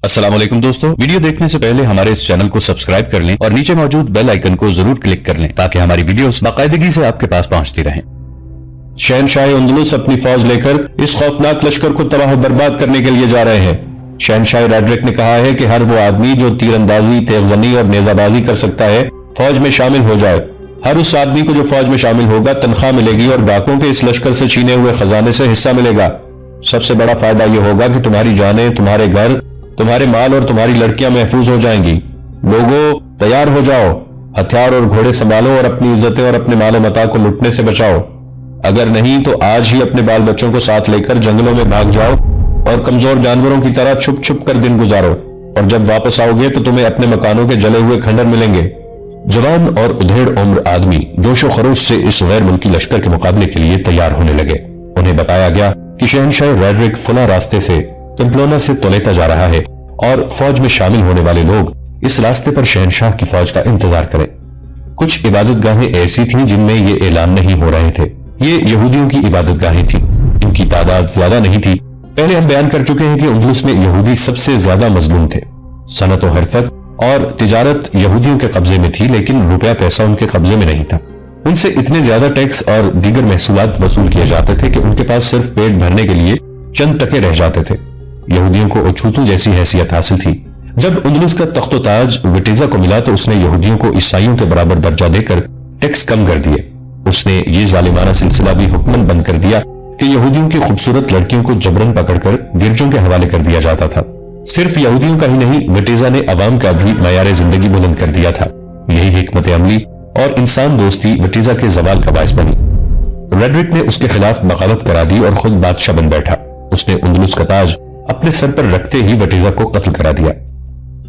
السلام علیکم دوستو، ویڈیو دیکھنے سے پہلے ہمارے اس چینل کو سبسکرائب کر لیں اور نیچے موجود بیل آئیکن کو ضرور کلک کر لیں تاکہ ہماری ویڈیوز باقاعدگی سے آپ کے پاس پہنچتی رہیں۔ شہنشاہ اندلس اپنی فوج لے کر اس خوفناک لشکر کو تباہ و برباد کرنے کے لیے جا رہے ہیں۔ شہنشاہ ریڈرک نے کہا ہے کہ ہر وہ آدمی جو تیر اندازی، تیغ زنی اور نیزہ بازی کر سکتا ہے فوج میں شامل ہو جائے۔ ہر اس آدمی کو جو فوج میں شامل ہوگا تنخواہ ملے گی اور ڈاکوں کے اس لشکر سے چھینے ہوئے خزانے سے حصہ ملے گا۔ سب سے بڑا فائدہ یہ ہوگا کہ تمہاری جانیں، تمہارے گھر، تمہارے مال اور تمہاری لڑکیاں محفوظ ہو جائیں گی۔ لوگوں تیار ہو جاؤ، ہتھیار اور گھوڑے سنبھالو اور اپنی عزتیں اور اپنے مال و متاع کو لٹنے سے بچاؤ۔ اگر نہیں تو آج ہی اپنے بال بچوں کو ساتھ لے کر جنگلوں میں بھاگ جاؤ اور کمزور جانوروں کی طرح چھپ چھپ کر دن گزارو، اور جب واپس آؤ گے تو تمہیں اپنے مکانوں کے جلے ہوئے کھنڈر ملیں گے۔ جوان اور ادھیڑ عمر آدمی جوش و خروش سے اس غیر ملکی لشکر کے مقابلے کے لیے تیار ہونے لگے۔ انہیں بتایا گیا کہ شہنشاہ ریڈرک فلاں راستے سے پمپلونا سے تولیتا جا رہا ہے اور فوج میں شامل ہونے والے لوگ اس راستے پر شہنشاہ کی فوج کا انتظار کریں۔ کچھ عبادت گاہیں ایسی تھیں جن میں یہ اعلان نہیں ہو رہے تھے۔ یہ یہودیوں کی عبادت گاہیں تھیں۔ ان کی تعداد زیادہ نہیں تھی۔ پہلے ہم بیان کر چکے ہیں کہ اندلس میں یہودی سب سے زیادہ مظلوم تھے۔ صنعت و حرفت اور تجارت یہودیوں کے قبضے میں تھی، لیکن روپیہ پیسہ ان کے قبضے میں نہیں تھا۔ ان سے اتنے زیادہ ٹیکس اور دیگر محصولات وصول کیے جاتے تھے کہ ان کے پاس صرف پیٹ بھرنے کے لیے چند ٹکے رہ جاتے تھے۔ یہودیوں کو اچھوتوں جیسی حیثیت حاصل تھی۔ جب اندلس کا تخت و تاج وٹیزا کو ملا تو اس نے یہودیوں کو عیسائیوں کے برابر درجہ دے کر ٹیکس کم کر دیے۔ اس نے یہ ظالمانہ سلسلہ بھی حکمن بند کر دیا کہ یہودیوں کی خوبصورت لڑکیوں کو جبرن پکڑ کر گرجوں کے حوالے کر دیا جاتا تھا۔ صرف یہودیوں کا ہی نہیں، وٹیزا نے عوام کا بھی معیار زندگی بلند کر دیا تھا۔ یہی حکمت عملی اور انسان دوستی وٹیزا کے زوال کا باعث بنی۔ ریڈرک نے اس کے خلاف بغاوت کرا دی اور خود بادشاہ بن بیٹھا۔ اس نے اندلس کا تاج اپنے سر پر رکھتے ہی وٹیزا کو قتل کرا دیا۔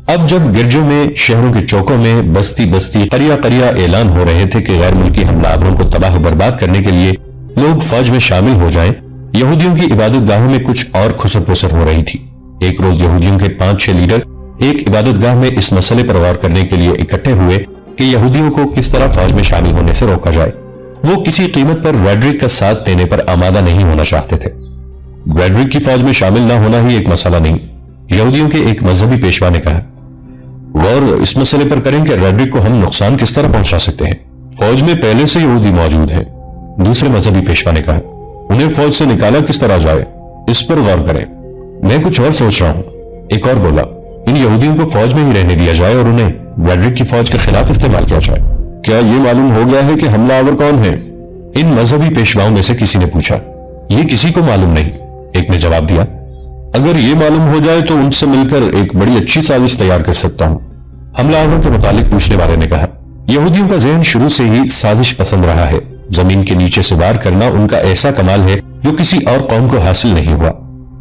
اب جب گرجوں میں، شہروں کے چوکوں میں، بستی بستی، قریہ قریہ اعلان ہو رہے تھے کہ غیر ملکی حملہ آوروں کو تباہ و برباد کرنے کے لیے لوگ فوج میں شامل ہو جائیں، یہودیوں کی عبادت گاہوں میں کچھ اور خسر پسر ہو رہی تھی۔ ایک روز یہودیوں کے 5-6 لیڈر ایک عبادت گاہ میں اس مسئلے پر غور کرنے کے لیے اکٹھے ہوئے کہ یہودیوں کو کس طرح فوج میں شامل ہونے سے روکا جائے۔ وہ کسی قیمت پر ریڈرک کا ساتھ دینے پر آمادہ نہیں ہونا چاہتے تھے۔ ریڈرک کی فوج میں شامل نہ ہونا ہی ایک مسئلہ نہیں، یہودیوں کے ایک مذہبی پیشوا نے کہا۔ غور اس مسئلے پر کریں کہ ریڈرک کو ہم نقصان کس طرح پہنچا سکتے ہیں۔ فوج میں پہلے سے یہودی موجود ہیں، دوسرے مذہبی پیشوا نے کہا۔ انہیں فوج سے نکالا کس طرح جائے، اس پر غور کریں۔ میں کچھ اور سوچ رہا ہوں، ایک اور بولا۔ ان یہودیوں کو فوج میں ہی رہنے دیا جائے اور انہیں ریڈرک کی فوج کے خلاف استعمال کیا جائے۔ کیا یہ معلوم ہو گیا ہے کہ حملہ آور کون ہے؟ ان مذہبی پیشواؤں میں سے کسی نے پوچھا۔ یہ کسی کو معلوم نہیں، ایک نے جواب دیا۔ اگر یہ معلوم ہو جائے تو ان سے مل کر ایک بڑی اچھی سازش تیار کر سکتا ہوں، حملہ آور کے متعلق پوچھنے والے نے کہا۔ یہودیوں کا ذہن شروع سے ہی سازش پسند رہا ہے۔ زمین کے نیچے سے وار کرنا ان کا ایسا کمال ہے جو کسی اور قوم کو حاصل نہیں ہوا۔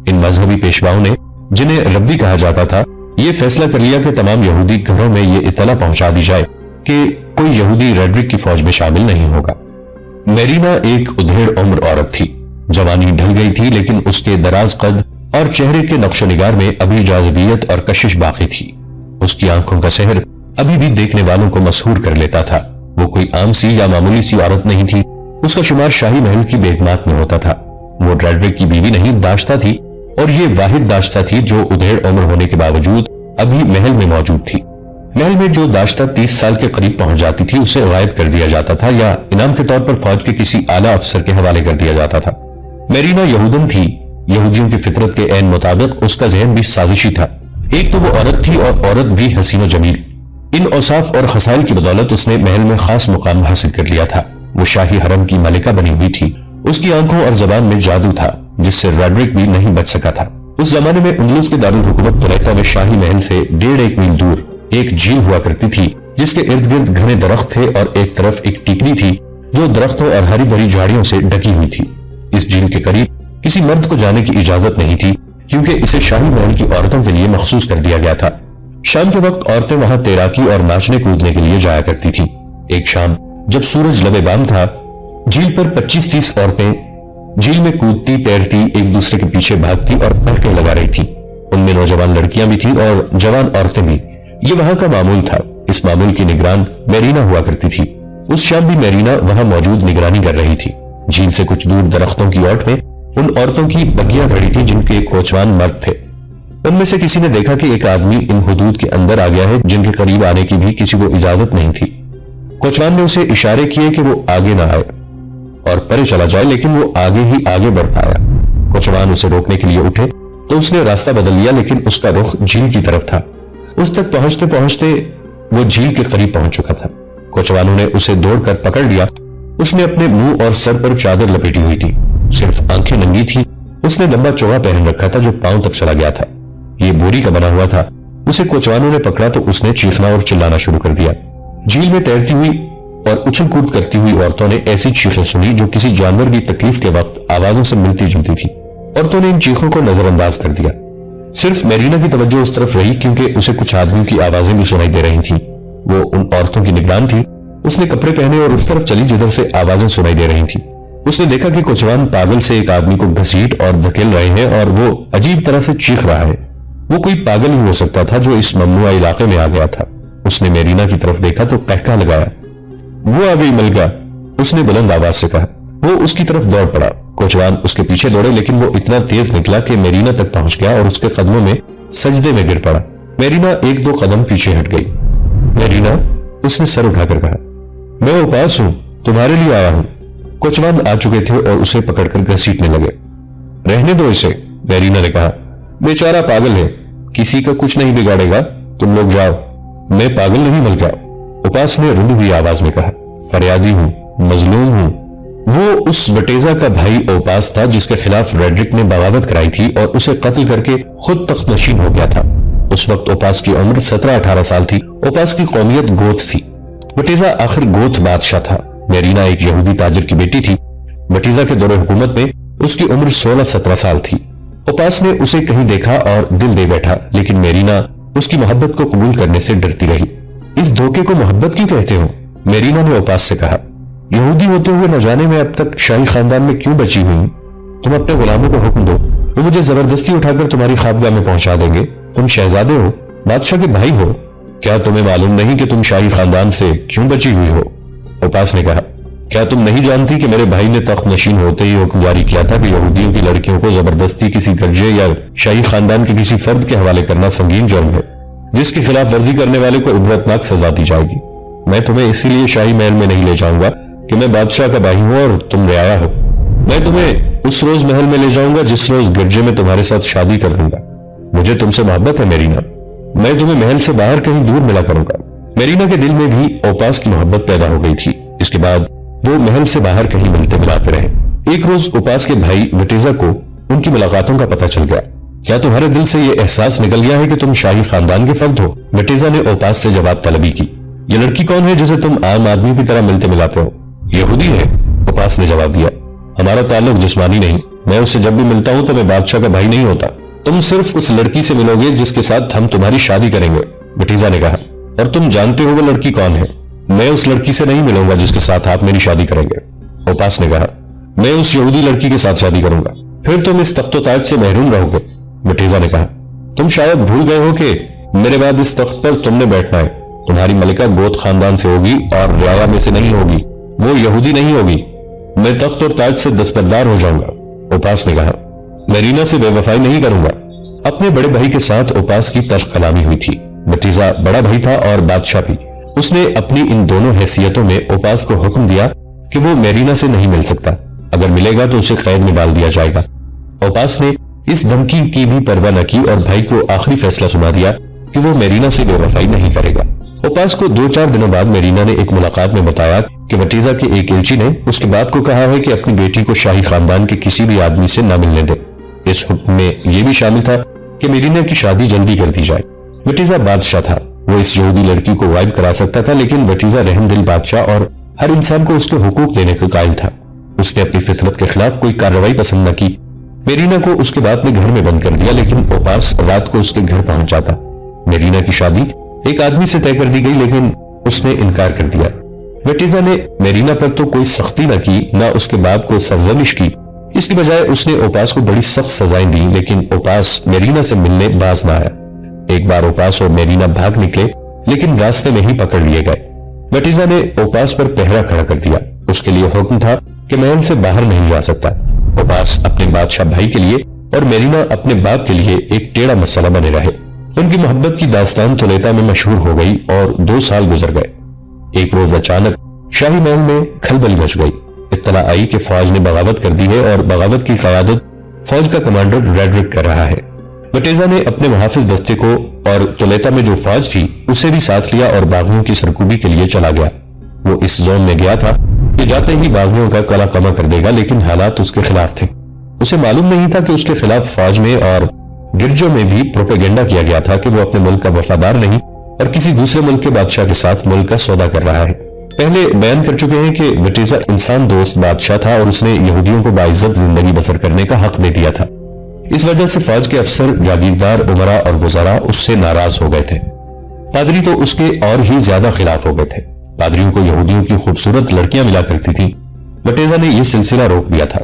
ان مذہبی پیشواؤں نے، جنہیں ربی کہا جاتا تھا، یہ فیصلہ کر لیا کہ تمام یہودی گھروں میں یہ اطلاع پہنچا دی جائے کہ کوئی یہودی ریڈرک کی فوج میں شامل نہیں ہوگا۔ میرینا ایک ادھیڑ عمر عورت تھی۔ جوانی ڈھل گئی تھی، لیکن اس کے دراز قد اور چہرے کے نقش و نگار میں ابھی جاذبیت اور کشش باقی تھی۔ اس کی آنکھوں کا سحر ابھی بھی دیکھنے والوں کو مسحور کر لیتا تھا۔ وہ کوئی عام سی یا معمولی سی عورت نہیں تھی۔ اس کا شمار شاہی محل کی بیگمات میں ہوتا تھا۔ وہ ریڈرک کی بیوی نہیں، داشتہ تھی، اور یہ واحد داشتہ تھی جو ادھیڑ عمر ہونے کے باوجود ابھی محل میں موجود تھی۔ محل میں جو داشتہ 30 سال کے قریب پہنچ جاتی تھی اسے غائب کر دیا جاتا تھا یا انعام کے طور پر فوج کے کسی اعلیٰ افسر کے حوالے کر دیا جاتا تھا۔ میرینا یہودن تھی۔ یہودیوں کی فطرت کے عین مطابق اس کا ذہن بھی سازشی تھا۔ ایک تو وہ عورت تھی اور عورت بھی حسین و جمیل۔ ان اوصاف اور خصائل کی بدولت اس نے محل میں خاص مقام حاصل کر لیا تھا۔ وہ شاہی حرم کی ملکہ بنی ہوئی تھی۔ اس کی آنکھوں اور زبان میں جادو تھا جس سے ریڈرک بھی نہیں بچ سکا تھا۔ اس زمانے میں اندلس کے دارالحکومت تولیتا میں شاہی محل سے 1.5 میل دور ایک جھیل ہوا کرتی تھی جس کے ارد گرد گھنے درخت تھے اور ایک طرف ایک ٹیکری تھی جو درختوں اور ہری بھری جھاڑیوں سے ڈھکی ہوئی تھی۔ اس جھیل کے قریب کسی مرد کو جانے کی اجازت نہیں تھی کیونکہ اسے شاہی محل کی عورتوں کے لیے مخصوص کر دیا گیا تھا۔ شام کے وقت عورتیں وہاں تیراکی اور ناچنے کودنے کے لیے جایا کرتی تھیں۔ ایک شام جب سورج لبے بام تھا، جھیل پر 25-30 عورتیں جھیل میں کودتی، تیرتی، ایک دوسرے کے پیچھے بھاگتی اور پٹکے لگا رہی تھیں۔ ان میں نوجوان لڑکیاں بھی تھیں اور جوان عورتیں بھی۔ یہ وہاں کا معمول تھا۔ اس معمول کی نگران میرینا ہوا کرتی تھی۔ اس شام بھی میرینا وہاں موجود نگرانی کر رہی تھی۔ جھیل سے کچھ دور درختوں کی اوٹ میں ان عورتوں کی بگیاں کھڑی تھی جن کے کوچوان مرد تھے۔ ان میں سے کسی نے دیکھا کہ ایک آدمی ان حدود کے اندر آ گیا ہے جن کے قریب آنے کی بھی کسی کو اجازت نہیں تھی۔ کوچوان نے اسے اشارے کیے کہ وہ آگے نہ آئے اور پرے چلا جائے، لیکن وہ آگے ہی آگے بڑھ پایا۔ کوچوان اسے روکنے کے لیے اٹھے تو اس نے راستہ بدل لیا، لیکن اس کا رخ جھیل کی طرف تھا۔ اس تک پہنچتے پہنچتے وہ جھیل کے قریب پہنچ چکا تھا۔ کوچوانوں نے اسے دوڑ کر پکڑ لیا۔ اس نے اپنے منہ اور سر پر چادر لپیٹی ہوئی تھی، صرف آنکھیں ننگی تھی۔ اس نے لمبا چوغا پہن رکھا تھا جو پاؤں تک چلا گیا تھا، یہ بوری کا بنا ہوا تھا۔ اسے کوچوانوں نے پکڑا تو اس نے چیخنا اور چلانا شروع کر دیا۔ جھیل میں تیرتی ہوئی اور اچھل کود کرتی ہوئی عورتوں نے ایسی چیخیں سنی جو کسی جانور کی تکلیف کے وقت آوازوں سے ملتی جلتی تھی۔ عورتوں نے ان چیخوں کو نظر انداز کر دیا۔ صرف میرینا کی توجہ اس طرف رہی کیونکہ اسے کچھ آدمیوں کی آوازیں بھی سنائی دے رہی تھیں۔ وہ ان عورتوں کی نگران تھی۔ اس نے کپڑے پہنے اور اس طرف چلی جدھر سے آوازیں سنائی دے رہی تھیں۔ اس نے دیکھا کہ کوچوان پاگل سے ایک آدمی کو گھسیٹ اور دھکیل رہے ہیں اور وہ عجیب طرح سے چیخ رہا ہے۔ وہ کوئی پاگل ہی ہو سکتا تھا جو اس ممنوعہ علاقے میں آ گیا تھا۔ اس نے میرینا کی طرف دیکھا تو قہقہ لگایا۔ وہ آ گئی ملکہ، اس نے بلند آواز سے کہا۔ وہ اس کی طرف دوڑ پڑا۔ کوچوان اس کے پیچھے دوڑے لیکن وہ اتنا تیز نکلا کہ میرینا تک پہنچ گیا اور اس کے قدموں میں سجدے میں گر پڑا۔ میرینا ایک دو قدم پیچھے ہٹ گئی۔ میرینا، اس نے سر اٹھا کر کہا، میں اوپاس ہوں، تمہارے لیے آیا ہوں۔ کوچوان آ چکے تھے اور اسے پکڑ کر گھسیٹنے لگے۔ رہنے دو اسے، میرینا نے کہا، بیچارہ پاگل ہے، کسی کا کچھ نہیں بگاڑے گا، تم لوگ جاؤ۔ میں پاگل نہیں ملکہ، اوپاس نے رندی ہوئی آواز میں کہا، فریادی ہوں، مظلوم ہوں۔ وہ اس وٹیزا کا بھائی اوپاس تھا جس کے خلاف ریڈرک نے بغاوت کرائی تھی اور اسے قتل کر کے خود تخت نشین ہو گیا تھا۔ اس وقت اوپاس کی عمر 17-18 سال تھی۔ اوپاس کی قومیت گوت تھی۔ وٹیزا آخر گوت بادشاہ تھا۔ میرینا ایک یہودی تاجر کی بیٹی تھی۔ وٹیزا کے دور حکومت میں اس کی عمر 16-17 سال تھی۔ اوپاس نے اسے کہیں دیکھا اور دل دے بیٹھا، لیکن میرینا اس کی محبت کو قبول کرنے سے ڈرتی رہی۔ اس دھوکے کو محبت کیوں کہتے ہو؟ میرینا نے اوپاس سے کہا، یہودی ہوتے ہوئے نہ جانے میں اب تک شاہی خاندان میں کیوں بچی ہوئی؟ تم اپنے غلاموں کو حکم دو، وہ مجھے زبردستی اٹھا کر تمہاری خوابگاہ میں پہنچا دیں گے۔ تم شہزادے ہو، بادشاہ کے بھائی ہو، کیا تمہیں معلوم نہیں کہ تم شاہی خاندان سے کیوں بچی ہوئی ہو؟ اوپاس نے کہا، کیا تم نہیں جانتی کہ میرے بھائی نے تخت نشین ہوتے ہی حکم جاری کیا تھا کہ یہودیوں کی لڑکیوں کو زبردستی کسی درجے یا شاہی خاندان کے کسی فرد کے حوالے کرنا سنگین جرم ہے، جس کی خلاف ورزی کرنے والے کو عبرتناک سزا دی جائے گی۔ میں تمہیں اسی لیے شاہی محل میں نہیں لے جاؤں گا کہ میں بادشاہ کا بھائی ہوں اور تم رعایا ہو۔ میں تمہیں اس روز محل میں لے جاؤں گا جس روز گرجے میں تمہارے ساتھ شادی کر لوں گا۔ مجھے تم سے محبت ہے میرینا، میں تمہیں محل سے باہر کہیں دور ملا کروں گا۔ میرینا کے دل میں بھی اوپاس کی محبت پیدا ہو گئی تھی۔ اس کے بعد وہ محل سے باہر کہیں ملتے ملاتے رہے۔ ایک روز اوپاس کے بھائی وٹیزا کو ان کی ملاقاتوں کا پتہ چل گیا۔ کیا تمہارے دل سے یہ احساس نکل گیا ہے کہ تم شاہی خاندان کے فرد ہو؟ وٹیزا نے اوپاس سے جواب طلبی کی۔ یہ لڑکی کون ہے جسے تم عام آدمی کی طرح ملتے ملاتے ہو؟ یہودی ہے، اوپاس نے جواب دیا۔ ہمارا تعلق جسمانی نہیں، میں اس سے جب بھی ملتا ہوں تو میں بادشاہ کا بھائی نہیں ہوتا۔ تم صرف اس لڑکی سے ملو گے جس کے ساتھ ہم تمہاری شادی کریں گے، وٹیزا نے کہا، اور تم جانتے ہو وہ لڑکی کون ہے۔ میں اس لڑکی سے نہیں ملوں گا جس کے ساتھ آپ میری شادی کریں گے، اوپاس نے کہا۔ میں اس یہودی لڑکی کے ساتھ شادی کروں گا، پھر تم اس تخت و تاج سے محروم رہو گے، وٹیزا نے کہا۔ تم شاید بھول گئے ہو کہ میرے بعد اس تخت پر تم نے بیٹھنا ہے۔ تمہاری ملکہ گوت خاندان سے ہوگی اور رعایا میں سے نہیں ہوگی، وہ یہودی نہیں ہوگی۔ میں تخت اور تاج سے دستبردار ہو جاؤں گا، اوپاس نے کہا۔ میرینا سے بے وفائی نہیں کروں گا۔ اپنے بڑے بھائی کے ساتھ اوپاس کی تلخ کلامی ہوئی تھی۔ وٹیزا بڑا بھائی تھا اور بادشاہ بھی۔ اس نے اپنی ان دونوں حیثیتوں میں اوپاس کو حکم دیا کہ وہ میرینا سے نہیں مل سکتا، اگر ملے گا تو اسے قید میں ڈال دیا جائے گا۔ اوپاس نے اس دھمکی کی بھی پرواہ نہ کی اور بھائی کو آخری فیصلہ سنا دیا کہ وہ میرینا سے بے وفائی نہیں کرے گا۔ اوپاس کو 2-4 دنوں بعد میرینا نے ایک ملاقات میں بتایا کہ وٹیزا کے ایک ایلچی نے اس کے باپ کو کہا ہے کہ اپنی بیٹی کو شاہی خاندان کے کسی بھی آدمی سے نہ ملنے دے۔ اس حکم میں یہ بھی شامل تھا کہ میرینا کی شادی جلدی کر دی جائے۔ وٹیزا بادشاہ تھا، وہ اس یہودی لڑکی کو غائب کرا سکتا تھا، لیکن وٹیزا رحم دل بادشاہ اور ہر انسان کو اس کے حقوق دینے کا قائل تھا۔ اس نے اپنی فطرت کے خلاف کوئی کارروائی پسند نہ کی۔ میرینا کو اس کے بعد میں گھر میں بند کر دیا، لیکن اوپاس رات کو اس کے گھر پہنچ جاتا۔ میرینا کی شادی ایک آدمی سے طے کر دی گئی، لیکن اس نے انکار کر دیا۔ وٹیزا نے میرینا پر تو کوئی سختی نہ کی، نہ اس کے باپ کو سرزنش کی۔ اس کی بجائے اس نے اوپاس کو بڑی سخت سزائیں دی، لیکن اوپاس میرینا سے ملنے باز نہ آیا۔ ایک بار اوپاس اور میرینا بھاگ نکلے، لیکن راستے میں ہی پکڑ لیے گئے۔ وٹیزا نے اوپاس پر پہرا کھڑا کر دیا۔ اس کے لیے حکم تھا کہ محل سے باہر نہیں جا سکتا۔ اوپاس اپنے بادشاہ بھائی کے لیے اور میرینا اپنے باپ کے لیے ایک ٹیڑھا مسئلہ بنے رہے۔ ان کی محبت کی داستان تولیتا میں مشہور ہو گئی اور 2 سال گزر گئے۔ ایک روز اچانک شاہی محل میں کھلبلی مچ گئی۔ اطلاع آئی کہ فوج نے بغاوت کر دی ہے اور بغاوت کی قیادت فوج کا کمانڈر ریڈرک کر رہا ہے۔ وٹیزا نے اپنے محافظ دستے کو اور تولیتا میں جو فوج تھی اسے بھی ساتھ لیا اور باغیوں کی سرکوبی کے لیے چلا گیا۔ وہ اس زون میں گیا تھا کہ جاتے ہی باغیوں کا کلا کما کر دے گا، لیکن حالات اس کے خلاف تھے۔ اسے معلوم نہیں تھا کہ اس کے خلاف فوج میں اور گرجوں میں بھی پروپیگنڈا کیا گیا تھا کہ وہ اپنے ملک کا وفادار نہیں اور کسی دوسرے ملک کے بادشاہ کے ساتھ ملک کا سودا کر رہا ہے۔ پہلے بیان کر چکے ہیں کہ وٹیزا انسان دوست بادشاہ تھا اور اس نے یہودیوں کو باعزت زندگی بسر کرنے کا حق دے دیا تھا۔ اس وجہ سے فوج کے افسر، جاگیردار، امراء اور وزراء اس سے ناراض ہو گئے تھے۔ پادری تو اس کے اور ہی زیادہ خلاف ہو گئے تھے۔ پادریوں کو یہودیوں کی خوبصورت لڑکیاں ملا کرتی تھیں۔ وٹیزا نے یہ سلسلہ روک دیا تھا۔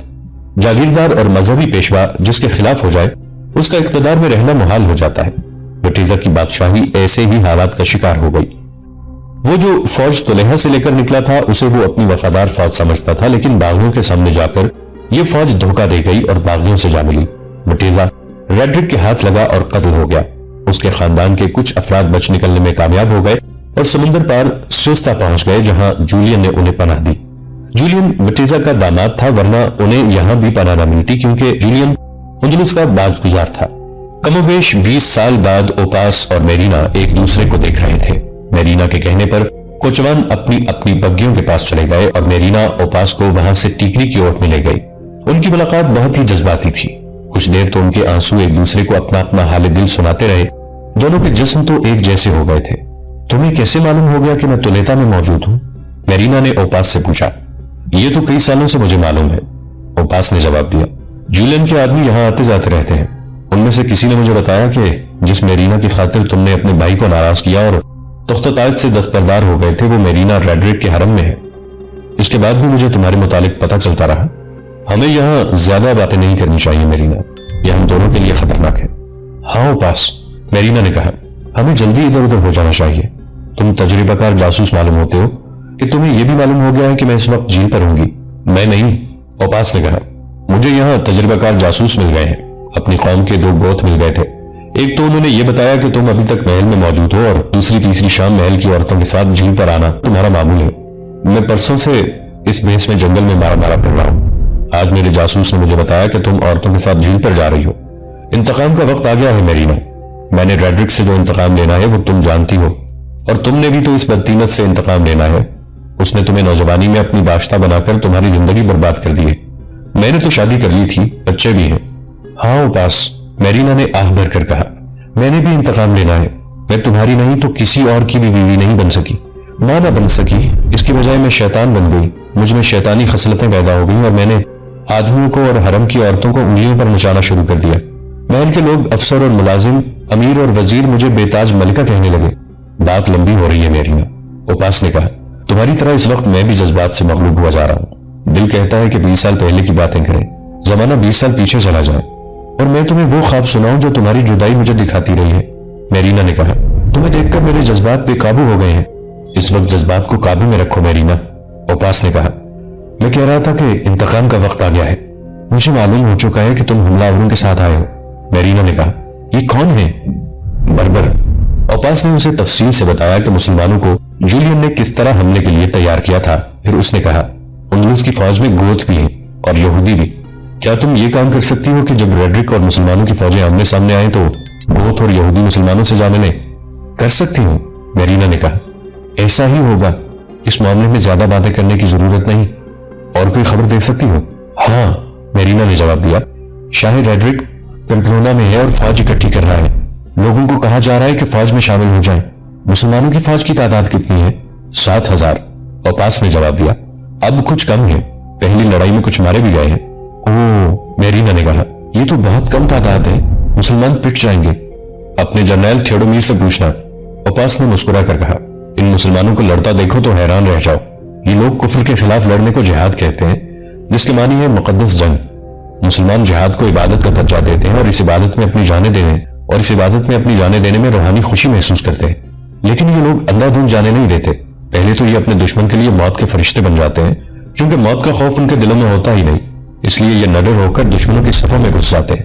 جاگیردار اور مذہبی پیشوا جس کے خلاف ہو جائے اس کا اقتدار میں رہنا محال ہو جاتا ہے۔ وٹیزا کی بادشاہی ایسے ہی حالات کا شکار ہو گئی۔ وہ جو فوج طلیحہ سے لے کر نکلا تھا اسے وہ اپنی وفادار فوج سمجھتا تھا، لیکن باغیوں کے سامنے جا کر یہ فوج دھوکہ دے گئی اور باغیوں سے جا ملی۔ وٹیزا ریڈرک کے ہاتھ لگا اور قتل ہو گیا۔ اس کے خاندان کے کچھ افراد بچ نکلنے میں کامیاب ہو گئے اور سمندر پار سوستا پہنچ گئے، جہاں جولین نے انہیں پناہ دی۔ جولین وٹیزا کا داماد تھا، ورنہ انہیں یہاں بھی پناہ نہ ملتی، کیونکہ جولین اندلس کا باز گزار تھا۔ کم و بیش 20 سال بعد اوپاس اور میرینا ایک دوسرے کو دیکھ رہے تھے۔ میرینا کے کہنے پر کوچوان اپنی اپنی بگیوں کے پاس چلے گئے اور میرینا اوپاس کو وہاں سے ٹیکری کی اوٹ میں لے گئی۔ ان کی ملاقات بہت ہی جذباتی تھی۔ کچھ دیر تو ان کے آنسو ایک دوسرے کو اپنا اپنا حال دل سناتے رہے۔ دونوں کے جسم تو ایک جیسے ہو گئے تھے۔ تمہیں کیسے معلوم ہو گیا کہ میں تولیتا میں موجود ہوں؟ میرینا نے اوپاس سے پوچھا۔ یہ تو کئی سالوں سے مجھے معلوم ہے، اوپاس نے جواب دیا۔ جولین کے آدمی یہاں آتے جاتے رہتے ہیں۔ ان میں سے کسی نے مجھے بتایا کہ جس میرینا کی خاطر تم نے اپنے بھائی کو ناراض کیا اور تخت و تاج سے دستبردار ہو گئے تھے، وہ میرینا ریڈرک کے حرم میں ہے۔ اس کے بعد بھی مجھے تمہارے متعلق پتہ چلتا رہا۔ ہمیں یہاں زیادہ باتیں نہیں کرنی چاہیے میرینا، یہ ہم دونوں کے لیے خطرناک ہے۔ ہاں اوپاس، میرینا نے کہا، ہمیں جلدی ادھر ادھر ہو جانا چاہیے۔ تم تجربہ کار جاسوس معلوم ہوتے ہو کہ تمہیں یہ بھی معلوم ہو گیا ہے کہ میں اس وقت جیل پر ہوں گی۔ میں نہیں، اوپاس نے کہا، مجھے یہاں تجربہ کار جاسوس مل گئے ہیں۔ اپنی قوم کے 2 گوت مل گئے تھے۔ ایک تو انہوں نے یہ بتایا کہ تم ابھی تک محل میں موجود ہو، اور دوسری تیسری شام محل کی عورتوں کے ساتھ جھیل پر آنا تمہارا معمول ہے۔ میں پرسوں سے اس بھیس میں جنگل میں مارا مارا پھر رہا ہوں۔ آج میرے جاسوس نے مجھے بتایا کہ تم عورتوں کے ساتھ جھیل پر جا رہی ہو۔ انتقام کا وقت آ گیا ہے میرینا۔ میں نے ریڈرک سے جو انتقام لینا ہے وہ تم جانتی ہو، اور تم نے بھی تو اس بدتینت سے انتقام لینا ہے۔ اس نے تمہیں نوجوانی میں اپنی باشتہ بنا کر تمہاری زندگی برباد کر دی ہے۔ میں نے تو شادی کر لی تھی، بچے بھی ہیں۔ ہاں اوپاس، میرینا نے آہ بھر کر کہا، میں نے بھی انتقام لینا ہے۔ میں تمہاری نہیں تو کسی اور کی بھی بیوی نہیں بن سکی، ماں نہ بن سکی، اس کی بجائے میں شیطان بن گئی۔ مجھ میں شیطانی خصلتیں پیدا ہو گئیں اور میں نے آدمیوں کو اور حرم کی عورتوں کو انگلیوں پر نچانا شروع کر دیا۔ محل کے لوگ، افسر اور ملازم، امیر اور وزیر مجھے بے تاج ملکہ کہنے لگے۔ بات لمبی ہو رہی ہے میرینا، اوپاس نے کہا۔ تمہاری طرح اس وقت میں بھی جذبات سے مغلوب ہوا جا رہا ہوں۔ دل کہتا ہے کہ 20 سال پہلے کی باتیں کریں، زمانہ 20 سال پیچھے چلا جائے، اور میں تمہیں وہ خواب سناؤں جو تمہاری جدائی مجھے دکھاتی رہی ہے۔ میرینا نے کہا، تمہیں دیکھ کر میرے جذبات بے قابو ہو گئے ہیں۔ اس وقت جذبات کو قابو میں رکھو میرینا، اوپاس نے کہا۔ میں کہہ رہا تھا کہ انتقام کا وقت آ گیا ہے۔ مجھے معلوم ہو چکا ہے کہ تم حملہ آوروں کے ساتھ آئے ہو۔ میرینا نے کہا، یہ کون ہے؟ بربر۔ اوپاس نے اسے تفصیل سے بتایا کہ مسلمانوں کو جولین نے کس طرح حملے کے لیے تیار کیا تھا۔ پھر اس نے کہا، اندلس کی فوج میں گوت بھی ہیں اور یہودی بھی۔ کیا تم یہ کام کر سکتی ہو کہ جب ریڈرک اور مسلمانوں کی فوجیں آمنے سامنے آئیں تو گوت اور یہودی مسلمانوں سے جا ملیں؟ کر سکتی ہوں، میرینا نے کہا۔ ایسا ہی ہوگا، اس معاملے میں زیادہ باتیں کرنے کی ضرورت نہیں۔ اور کوئی خبر دے سکتی ہو؟ ہاں، میرینا نے جواب دیا۔ شاہ ریڈرک پمپلونا میں ہے اور فوج اکٹھی کر رہا ہے۔ لوگوں کو کہا جا رہا ہے کہ فوج میں شامل ہو جائیں۔ مسلمانوں کی فوج کی تعداد کتنی ہے؟ 7,000، اوپاس نے جواب دیا۔ اب کچھ کم ہے، پہلی لڑائی میں کچھ مارے بھی گئے ہیں۔ اوہ، میرینا نے کہا، یہ تو بہت کم تعداد ہے، مسلمان پٹ جائیں گے۔ اپنے جرنیل تھیوڈومیر سے پوچھنا، اوپاس نے مسکرا کر کہا۔ ان مسلمانوں کو لڑتا دیکھو تو حیران رہ جاؤ۔ یہ لوگ کفر کے خلاف لڑنے کو جہاد کہتے ہیں، جس کے معنی ہے مقدس جنگ۔ مسلمان جہاد کو عبادت کا درجہ دیتے ہیں اور اس عبادت میں اپنی جانیں دینے میں روحانی خوشی محسوس کرتے ہیں۔ لیکن یہ لوگ اندھا دھند جانے نہیں دیتے۔ پہلے تو یہ اپنے دشمن کے لیے موت کے فرشتے بن جاتے ہیں، کیونکہ موت کا خوف ان کے دلوں میں ہوتا ہی نہیں، اس لیے یہ نڈر ہو کر دشمنوں کی صفوں میں گھس جاتے ہیں۔